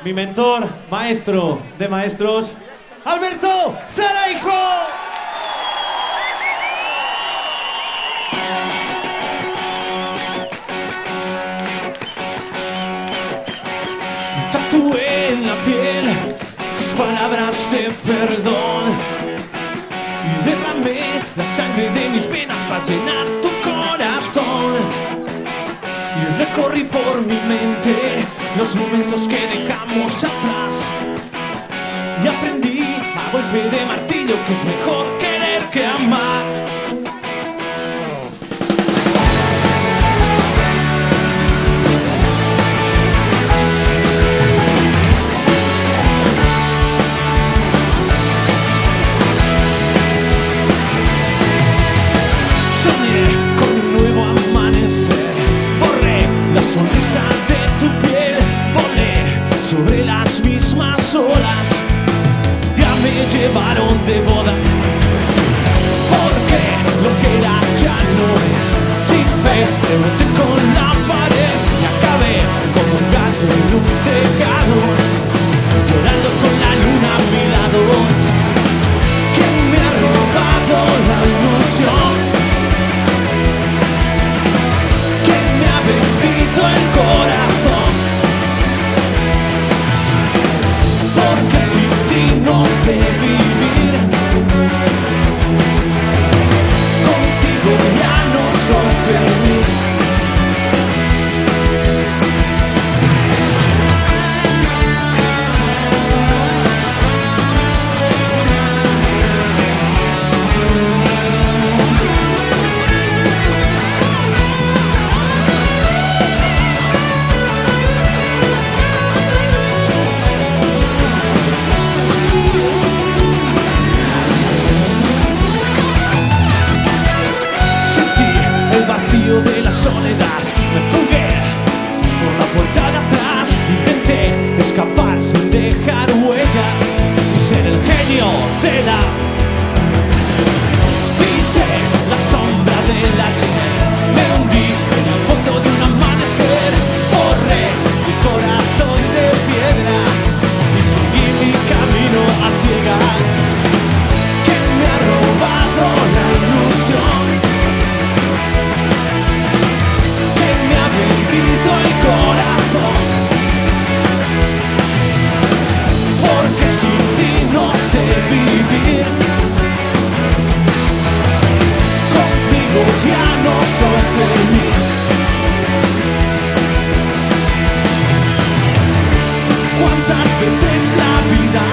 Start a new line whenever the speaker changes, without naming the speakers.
mi mentor, maestro de maestros, Alberto Saraijo.
Tatué en la piel tus palabras de perdón y derramé la sangre de mis venas para llenar tu corazón. Y recorrí por mi mente los momentos que dejamos atrás y aprendí a golpe de martillo que es mejor querer que amar. Sonrisa de tu piel, volé sobre las mismas olas, ya me llevaron de boda, porque lo que era ya no es, sin fe, reboté con la pared y acabé como un gato en un tejado, llorando con la luna a mi lado. ¿Quién me ha robado la ilusión? Bendito el corazón, porque sin ti no sé vivir, contigo ya no soy feliz. De la soledad me fugué por la puerta de atrás, intenté escapar sin dejar huella y ser el genio de la pisé la sombra del ayer, me hundí en el fondo de un amanecer, borré mi corazón de piedra y seguí mi camino a ciegas. ¿Quién me ha robado la ilusión? Bendito el corazón, porque sin ti no sé vivir, contigo ya no soy feliz. ¿Cuántas veces la vida